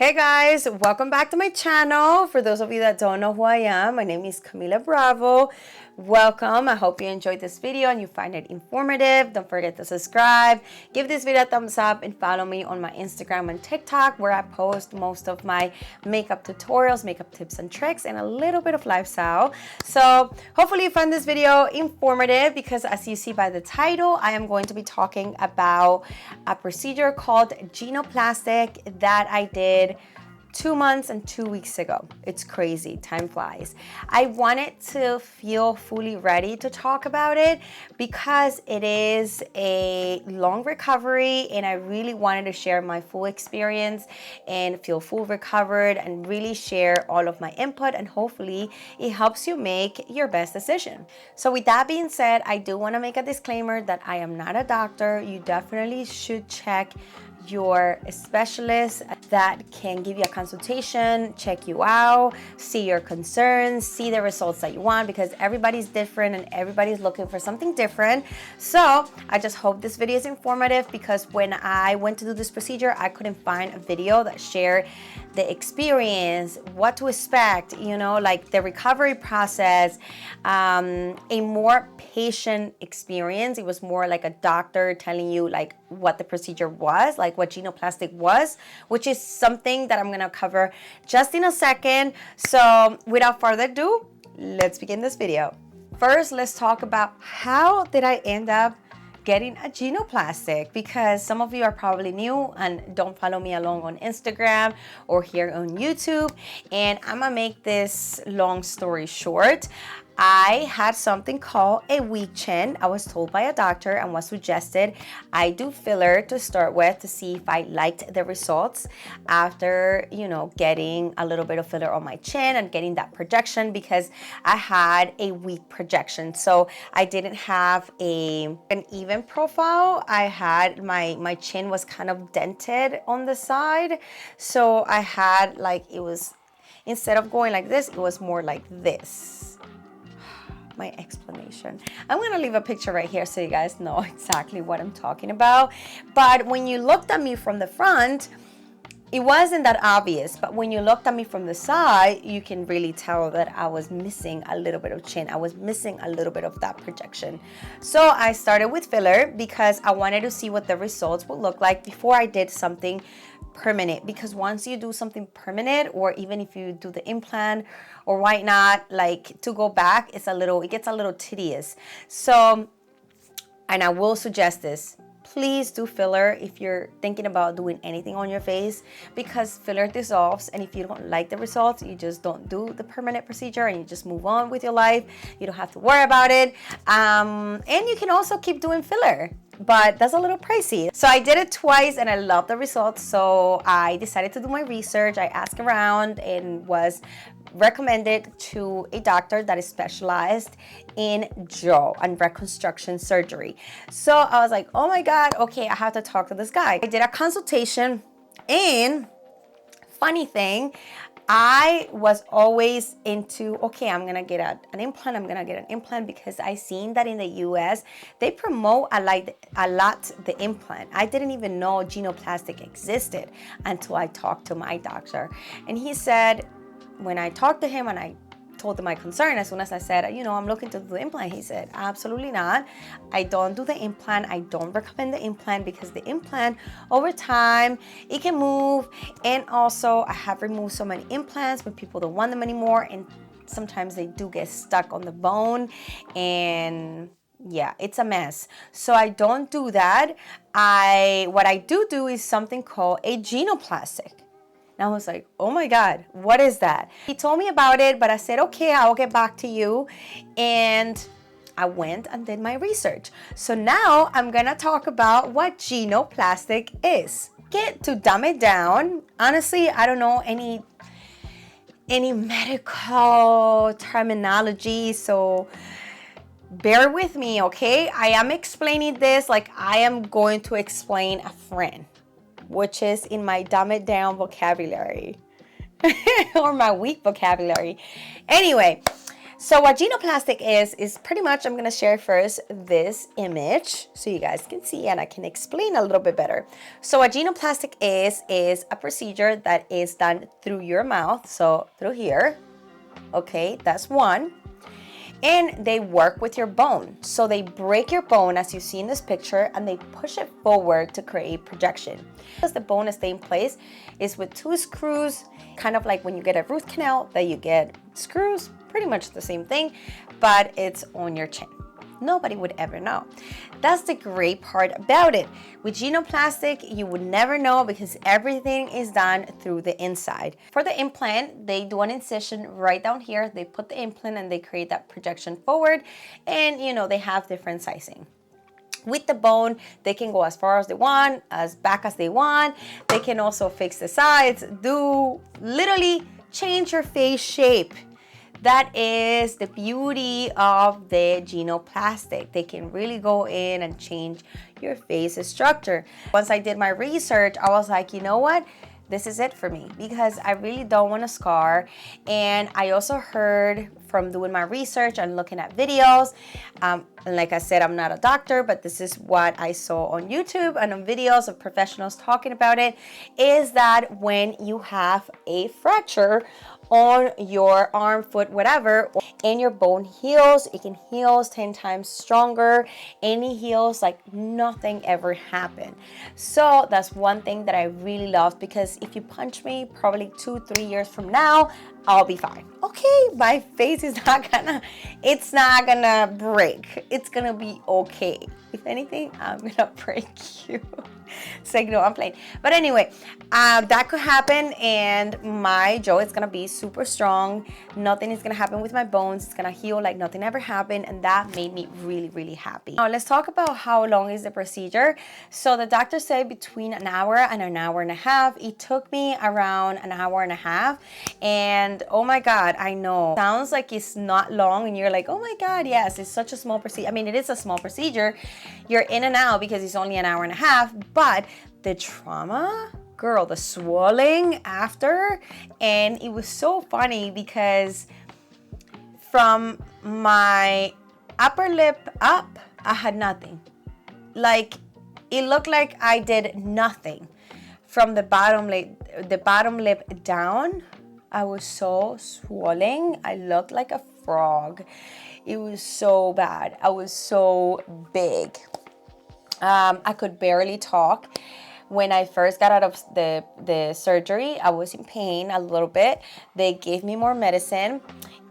Hey guys, welcome back to my channel. For those of you that don't know who I am, my name is Camila Bravo. Welcome. I hope you enjoyed this video and you find it informative. Don't forget to subscribe, give this video a thumbs up, and follow me on my Instagram and TikTok, where I post most of my makeup tutorials, makeup tips and tricks, and a little bit of lifestyle. So hopefully you find this video informative, because as you see by the title, I am going to be talking about a procedure called Genioplastic that I did 2 months and 2 weeks ago. It's crazy, time flies. I wanted to feel fully ready to talk about it because it is a long recovery, and I really wanted to share my full experience and feel full recovered and really share all of my input, and hopefully it helps you make your best decision. So with that being said, I do want to make a disclaimer that I am not a doctor. You definitely should check your specialist that can give you a consultation, check you out, see your concerns, see the results that you want, because everybody's different and everybody's looking for something different. So I just hope this video is informative, because when I went to do this procedure, I couldn't find a video that shared the experience, what to expect, you know, like the recovery process, a more patient experience. It was more like a doctor telling you like what the procedure was, like what Genioplastic was, which is something that I'm gonna cover just in a second. So without further ado, let's begin this video. First, let's talk about how did I end up getting a Genioplastic, because some of you are probably new and don't follow me along on Instagram or here on YouTube, and I'm gonna make this long story short. I had something called a weak chin. I was told by a doctor and was suggested I do filler to start with to see if I liked the results after, you know, getting a little bit of filler on my chin and getting that projection, because I had a weak projection. So I didn't have an even profile. I had my chin was kind of dented on the side. So I had like, it was, instead of going like this, it was more like this. My explanation. I'm gonna leave a picture right here so you guys know exactly what I'm talking about. But when you looked at me from the front, it wasn't that obvious, but when you looked at me from the side, you can really tell that I was missing a little bit of chin. I was missing a little bit of that projection. So I started with filler because I wanted to see what the results would look like before I did something permanent, because once you do something permanent, or even if you do the implant or why not, like to go back, it gets a little tedious. So, and I will suggest this, please do filler if you're thinking about doing anything on your face, because filler dissolves, and if you don't like the results, you just don't do the permanent procedure and you just move on with your life. You don't have to worry about it. And you can also keep doing filler, but that's a little pricey. So I did it twice and I love the results. So I decided to do my research. I asked around and was recommended to a doctor that is specialized in jaw and reconstruction surgery. So I was like, oh my God, okay, I have to talk to this guy. I did a consultation, and funny thing, I was always into, okay, I'm gonna get an implant, because I seen that in the US, they promote a lot the implant. I didn't even know Genioplastic existed until I talked to my doctor. And he said, when I talked to him and I told him my concern, as soon as I said, you know, I'm looking to do the implant, he said, absolutely not. I don't do the implant. I don't recommend the implant, because the implant over time, it can move. And also I have removed so many implants when people don't want them anymore. And sometimes they do get stuck on the bone, and yeah, it's a mess. So I don't do that. What I do is something called a Genioplastic. And I was like, oh my God, what is that? He told me about it, but I said, okay, I'll get back to you. And I went and did my research. So now I'm gonna talk about what Genioplastic is. To dumb it down, honestly, I don't know any medical terminology, so bear with me, okay? I am explaining this like I am going to explain a friend, which is in my dumb it down vocabulary or my weak vocabulary. Anyway, So what genoplastic is pretty much, I'm going to share first this image so you guys can see and I can explain a little bit better. So what genoplastic is a procedure that is done through your mouth, so through here. Okay, that's one. And they work with your bone. So they break your bone, as you see in this picture, and they push it forward to create projection. Because the bone is stay in place is with 2 screws, kind of like when you get a root canal that you get screws, pretty much the same thing, but it's on your chin. Nobody would ever know. That's the great part about it. With genoplastic, you would never know because everything is done through the inside. For the implant, they do an incision right down here. They put the implant and they create that projection forward, and you know, they have different sizing. With the bone, they can go as far as they want, as back as they want. They can also fix the sides, literally change your face shape. That is the beauty of the genoplastic. They can really go in and change your face structure. Once I did my research, I was like, you know what? This is it for me because I really don't want a scar. And I also heard from doing my research and looking at videos, and like I said, I'm not a doctor, but this is what I saw on YouTube and on videos of professionals talking about it, is that when you have a fracture on your arm, foot, whatever, and your bone heals, it can heal 10 times stronger, and it heals like nothing ever happened. So that's one thing that I really love, because if you punch me probably 2-3 years from now, I'll be fine. Okay, my face is it's not gonna break. It's gonna be okay. If anything, I'm gonna break you. It's like, no, I'm playing. But anyway, that could happen, and my jaw is gonna be super strong. Nothing is gonna happen with my bones. It's gonna heal like nothing ever happened, and that made me really, really happy. Now let's talk about how long is the procedure. So the doctor said between an hour and an hour and a half. It took me around an hour and a half, and oh my God, I know. Sounds like it's not long, and you're like, oh my God, yes, it's such a small procedure. I mean, it is a small procedure. You're in and out because it's only an hour and a half, but the trauma, girl, the swelling after, and it was so funny because from my upper lip up, I had nothing. Like, it looked like I did nothing. From the bottom lip down, I was so swollen. I looked like a frog. It was so bad. I was so big. I could barely talk. When I first got out of the surgery, I was in pain a little bit. They gave me more medicine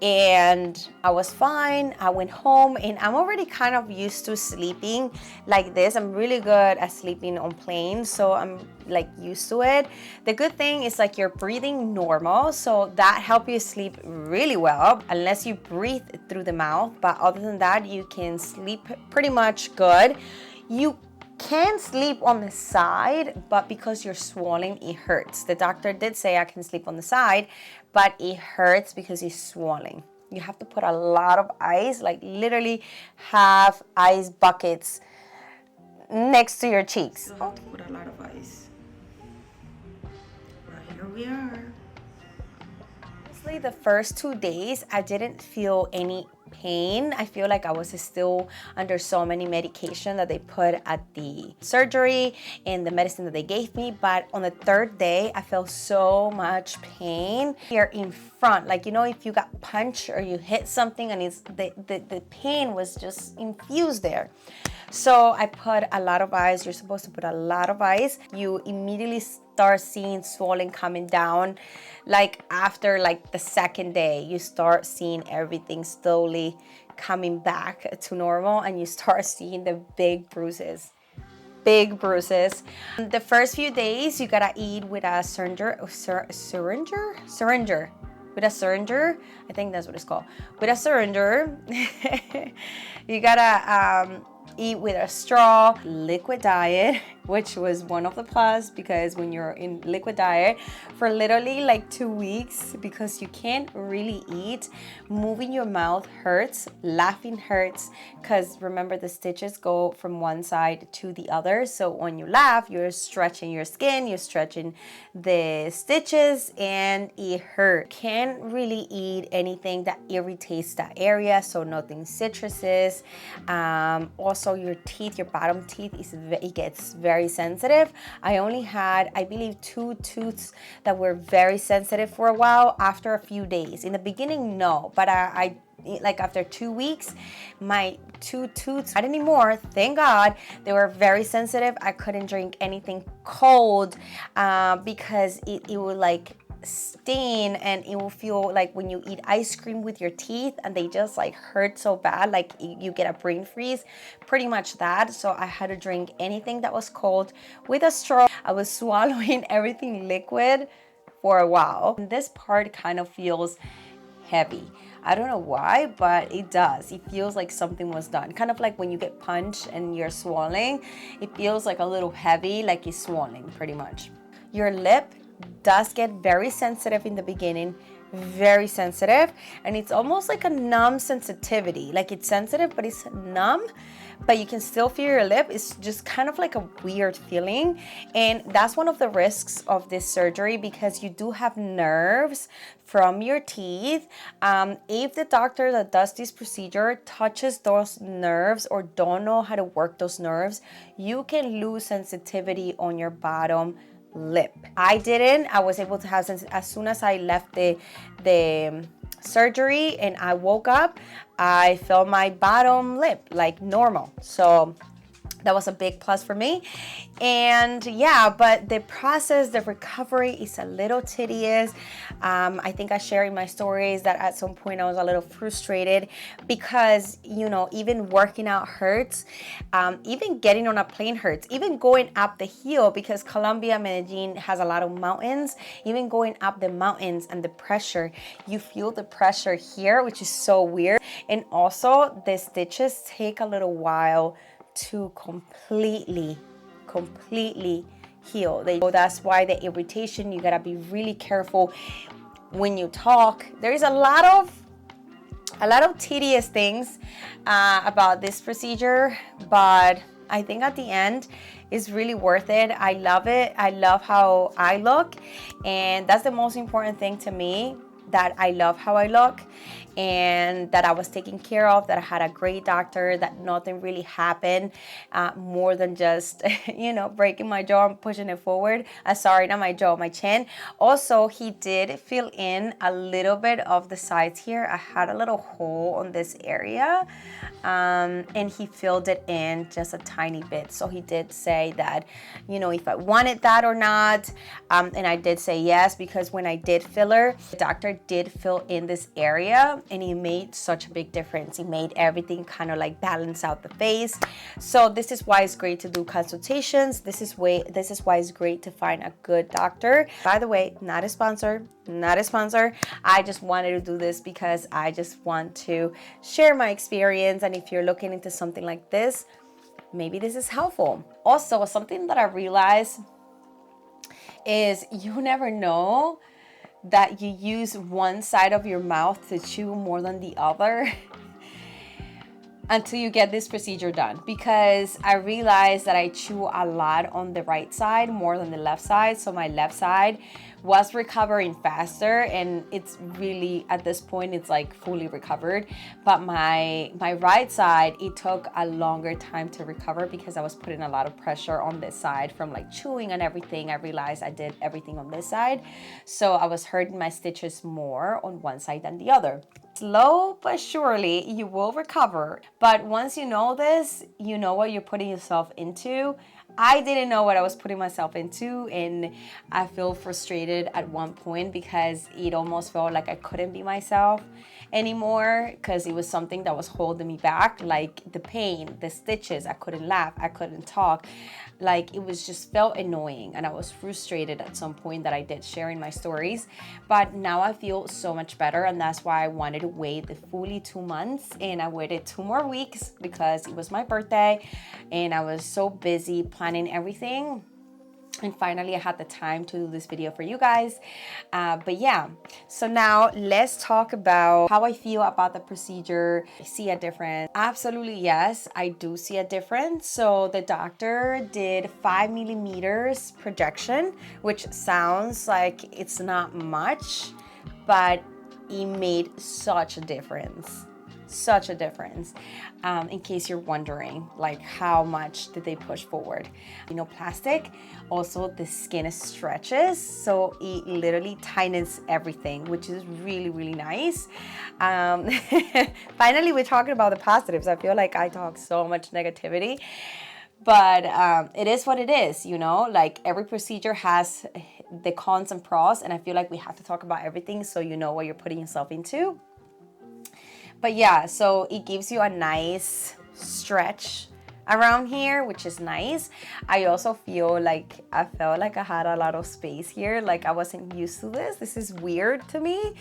and I was fine. I went home, and I'm already kind of used to sleeping like this. I'm really good at sleeping on planes, so I'm like used to it. The good thing is like you're breathing normal, so that helps you sleep really well, unless you breathe through the mouth. But other than that, you can sleep pretty much good. You can sleep on the side, but because you're swollen, it hurts. The doctor did say I can sleep on the side, but it hurts because it's swollen. You have to put a lot of ice, like literally have ice buckets next to your cheeks. You have to put a lot of ice. But here we are. Honestly, the first 2 days, I didn't feel any pain. I feel like I was still under so many medication that they put at the surgery and the medicine that they gave me. But on the 3rd day, I felt so much pain here in front. Like, you know, if you got punched or you hit something and it's the pain was just infused there. So I put a lot of ice. You're supposed to put a lot of ice. You immediately start seeing swelling coming down. Like after like the 2nd day, you start seeing everything slowly coming back to normal, and you start seeing the big bruises. Big bruises. The first few days, you gotta eat with a syringer. With a syringer, I think that's what it's called. With a syringer, you gotta eat with a straw, liquid diet, which was one of the plus, because when you're in liquid diet for literally like 2 weeks, because you can't really eat, moving your mouth hurts, laughing hurts, because remember the stitches go from one side to the other. So when you laugh, you're stretching your skin, you're stretching the stitches, and it hurts. Can't really eat anything that irritates that area, so nothing citruses. Also your teeth, your bottom teeth, it gets very sensitive. I only had, I believe, 2 tooths that were very sensitive for a while after a few days. In the beginning, no, but I like after 2 weeks, my 2 tooths, not anymore, thank God. They were very sensitive. I couldn't drink anything cold because it would like stain, and it will feel like when you eat ice cream with your teeth and they just like hurt so bad, like you get a brain freeze, pretty much that. So I had to drink anything that was cold with a straw. I was swallowing everything liquid for a while. And this part kind of feels heavy. I don't know why, but it does. It feels like something was done. Kind of like when you get punched and you're swallowing, it feels like a little heavy, like it's swallowing pretty much. Your lip does get very sensitive in the beginning, very sensitive, and it's almost like a numb sensitivity. Like it's sensitive, but it's numb, but you can still feel your lip. It's just kind of like a weird feeling, and that's one of the risks of this surgery, because you do have nerves from your teeth. If the doctor that does this procedure touches those nerves or don't know how to work those nerves, you can lose sensitivity on your bottom lip. I didn't. I was able to have as soon as I left the surgery and I woke up, I felt my bottom lip like normal. So that was a big plus for me. And yeah, but the process, the recovery is a little tedious. I think I shared in my stories that at some point I was a little frustrated because, you know, even working out hurts, even getting on a plane hurts, even going up the hill, because Colombia, Medellin has a lot of mountains. Even going up the mountains and the pressure, you feel the pressure here, which is so weird. And also the stitches take a little while to completely heal. That's why the irritation, you gotta be really careful when you talk. There is a lot of tedious things about this procedure, but I think at the end it's really worth it. I love it. I love how I look, and that's the most important thing to me, that I love how I look and that I was taken care of, that I had a great doctor, that nothing really happened more than just, you know, breaking my jaw and pushing it forward. Sorry, not my jaw, my chin. Also, he did fill in a little bit of the sides here. I had a little hole on this area and he filled it in just a tiny bit. So he did say that, you know, if I wanted that or not. And I did say yes, because when I did filler, the doctor did fill in this area, and he made such a big difference. He made everything kind of like balance out the face. So this is why it's great to do consultations. This is why it's great to find a good doctor. By the way, not a sponsor. I just wanted to do this because I just want to share my experience. And if you're looking into something like this, maybe this is helpful. Also, something that I realized is you never know that you use one side of your mouth to chew more than the other until you get this procedure done. Because I realized that I chew a lot on the right side more than the left side. So my left side was recovering faster, and it's really, at this point, it's like fully recovered. But my right side, it took a longer time to recover because I was putting a lot of pressure on this side from like chewing and everything. I realized I did everything on this side, so I was hurting my stitches more on one side than the other. Slow but surely you will recover. But once you know this, you know what you're putting yourself into. I didn't know what I was putting myself into, and I feel frustrated at one point because it almost felt like I couldn't be myself anymore, because it was something that was holding me back, like the pain, the stitches. I couldn't laugh, I couldn't talk. Like, it was just felt annoying, and I was frustrated at some point that I did share in my stories. But now I feel so much better, and that's why I wanted to wait the fully 2 months, and I waited 2 more weeks because it was my birthday and I was so busy planning everything. And finally, I had the time to do this video for you guys. But yeah, so now let's talk about how I feel about the procedure. I see a difference. Absolutely, yes, I do see a difference. So the doctor did 5 millimeters projection, which sounds like it's not much, but it made such a difference. Such a difference. In case you're wondering, like, how much did they push forward? Genioplastic, also the skin stretches, so it literally tightens everything, which is really, really nice. Finally, we're talking about the positives. I feel like I talk so much negativity, but it is what it is, you know, like every procedure has the cons and pros, and I feel like we have to talk about everything so you know what you're putting yourself into. But yeah, so it gives you a nice stretch around here, which is nice. I also feel like I felt like I had a lot of space here. Like I wasn't used to this. This is weird to me.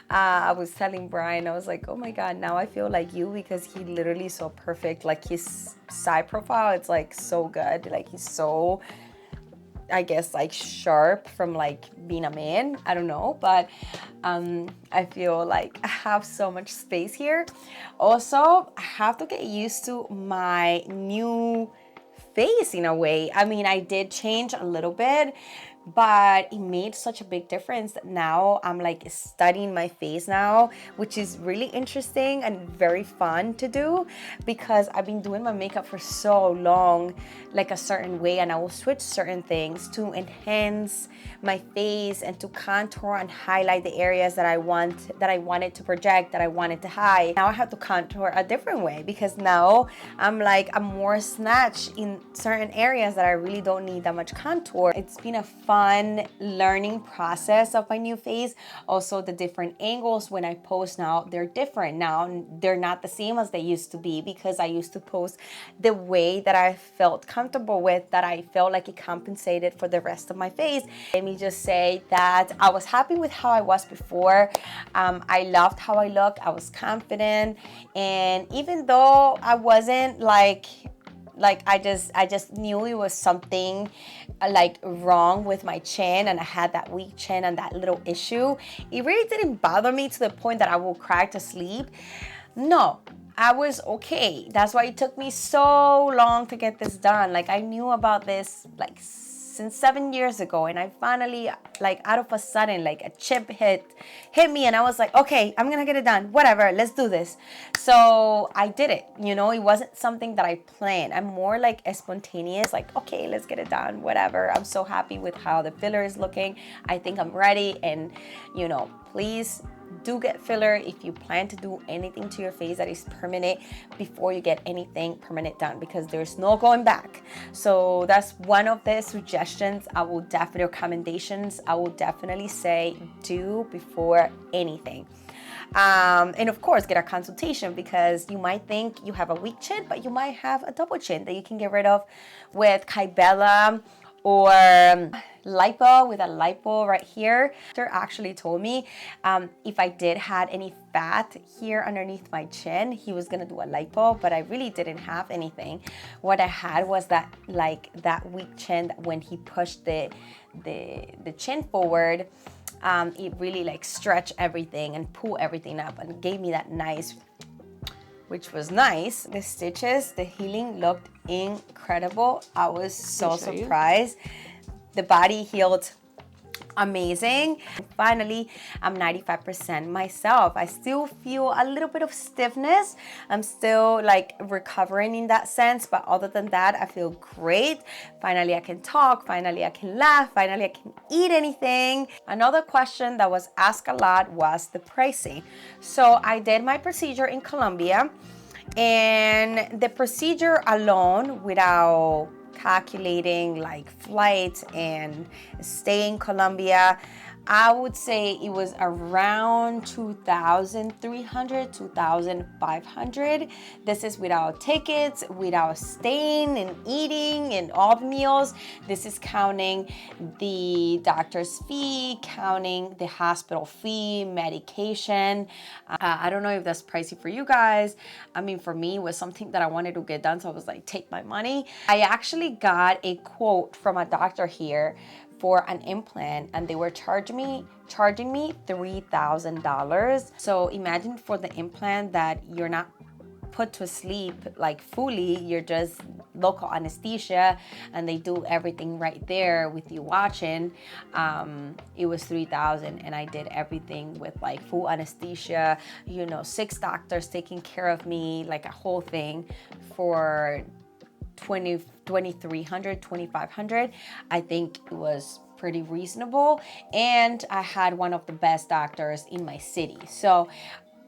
I was telling Brian, I was like, oh my God, now I feel like you, because he literally is so perfect. Like his side profile, it's like so good. Like he's so, I guess, like sharp from like being a man. I don't know, but I feel like I have so much space here. Also, I have to get used to my new face in a way. I mean, I did change a little bit, but it made such a big difference that now I'm like studying my face now, which is really interesting and very fun to do, because I've been doing my makeup for so long, like a certain way, and I will switch certain things to enhance my face and to contour and highlight the areas that I wanted to project, that I wanted to hide. Now I have to contour a different way, because now I'm more snatched in certain areas that I really don't need that much contour. It's been a fun learning process of my new face. Also, the different angles when I post now, they're different. Now they're not the same as they used to be, because I used to post the way that I felt comfortable with, that I felt like it compensated for the rest of my face. Let me just say that I was happy with how I was before. I loved how I looked. I was confident, and even though I wasn't like I just knew it was something like wrong with my chin, and I had that weak chin and that little issue. It really didn't bother me to the point that I will cry to sleep. No, I was okay. That's why it took me so long to get this done. Like I knew about this like since 7 years ago, and I finally, like out of a sudden, like a chip hit me, and I was like, okay, I'm gonna get it done, whatever, let's do this. So I did it. You know, it wasn't something that I planned. I'm more like a spontaneous, like, okay, let's get it done, whatever. I'm so happy with how the filler is looking. I think I'm ready. And you know, please do get filler if you plan to do anything to your face that is permanent before you get anything permanent done, because there's no going back. So that's one of the suggestions recommendations I will definitely say do before anything. And of course, get a consultation, because you might think you have a weak chin, but you might have a double chin that you can get rid of with Kybella or lipo, with a lipo right here. Doctor actually told me if I did had any fat here underneath my chin, he was gonna do a lipo, but I really didn't have anything. What I had was that weak chin, that when he pushed the chin forward, it really like stretched everything and pulled everything up and gave me that nice, which was nice. The stitches, the healing looked incredible. I was so surprised. The body healed amazing. Finally, I'm 95% myself. I still feel a little bit of stiffness. I'm still like recovering in that sense, but other than that, I feel great. Finally, I can talk. Finally, I can laugh. Finally, I can eat anything. Another question that was asked a lot was the pricing. So I did my procedure in Colombia, and the procedure alone, without calculating like flights and stay in Colombia, I would say it was around 2,300, 2,500. This is without tickets, without staying and eating and all the meals. This is counting the doctor's fee, counting the hospital fee, medication. I don't know if that's pricey for you guys. I mean, for me, it was something that I wanted to get done, so I was like, take my money. I actually got a quote from a doctor here for an implant, and they were charging me $3,000. So imagine for the implant that you're not put to sleep like fully, you're just local anesthesia and they do everything right there with you watching. It was $3,000 and I did everything with like full anesthesia, you know, 6 doctors taking care of me, like a whole thing for 2,300, 2,500. I think it was pretty reasonable, and I had one of the best doctors in my city. So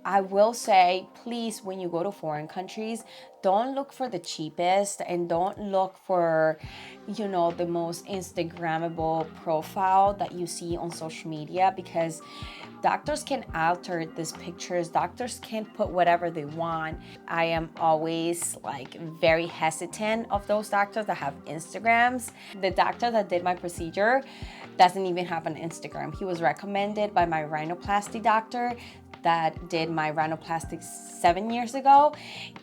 I will say, please, when you go to foreign countries, don't look for the cheapest and don't look for, you know, the most Instagrammable profile that you see on social media, because doctors can alter these pictures. Doctors can put whatever they want. I am always like very hesitant of those doctors that have Instagrams. The doctor that did my procedure doesn't even have an Instagram. He was recommended by my rhinoplasty doctor that did my rhinoplasty 7 years ago,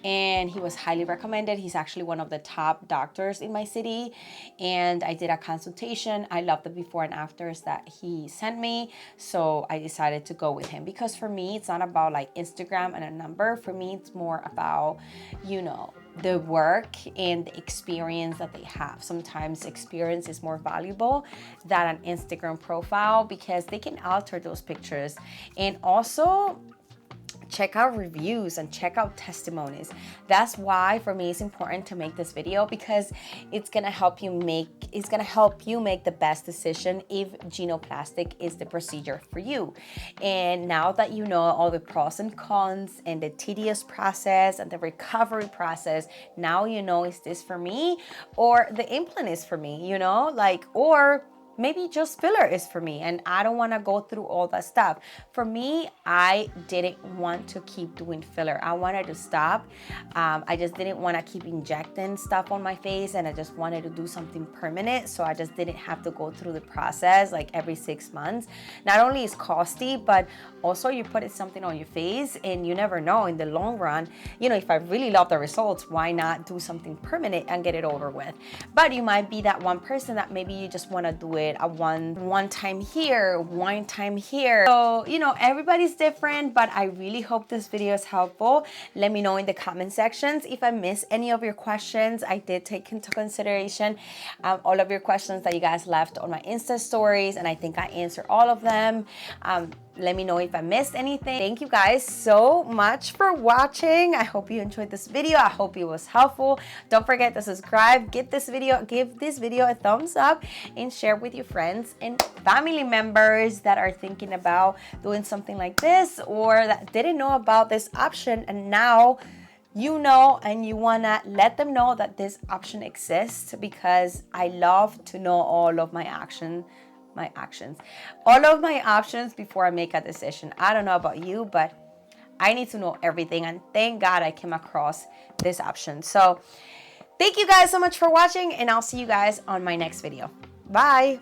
and he was highly recommended. He's actually one of the top doctors in my city, and I did a consultation. I love the before and afters that he sent me, so I decided to go with him, because for me, it's not about like Instagram and a number. For me, it's more about, you know, the work and the experience that they have. Sometimes experience is more valuable than an Instagram profile, because they can alter those pictures. And also check out reviews and check out testimonies. That's why for me it's important to make this video, because it's gonna help you make the best decision if Genioplastic is the procedure for you. And now that you know all the pros and cons and the tedious process and the recovery process, now you know, is this for me, or the implant is for me, you know, like, or maybe just filler is for me and I don't want to go through all that stuff. For me, I didn't want to keep doing filler. I wanted to stop. I just didn't want to keep injecting stuff on my face, and I just wanted to do something permanent, so I just didn't have to go through the process like every 6 months. Not only is costly, but also you put something on your face and you never know in the long run, you know, if I really love the results, why not do something permanent and get it over with? But you might be that one person that maybe you just want to do it a one time here, one time here. So, you know, everybody's different, but I really hope this video is helpful. Let me know in the comment sections if I missed any of your questions. I did take into consideration all of your questions that you guys left on my Insta stories, and I think I answered all of them. Let me know if I missed anything. Thank you guys so much for watching. I hope you enjoyed this video. I hope it was helpful. Don't forget to subscribe, give this video a thumbs up, and share with your friends and family members that are thinking about doing something like this, or that didn't know about this option, and now you know, and you wanna let them know that this option exists, because I love to know all of my all of my options before I make a decision. I don't know about you, but I need to know everything, and thank God I came across this option. So thank you guys so much for watching, and I'll see you guys on my next video. Bye.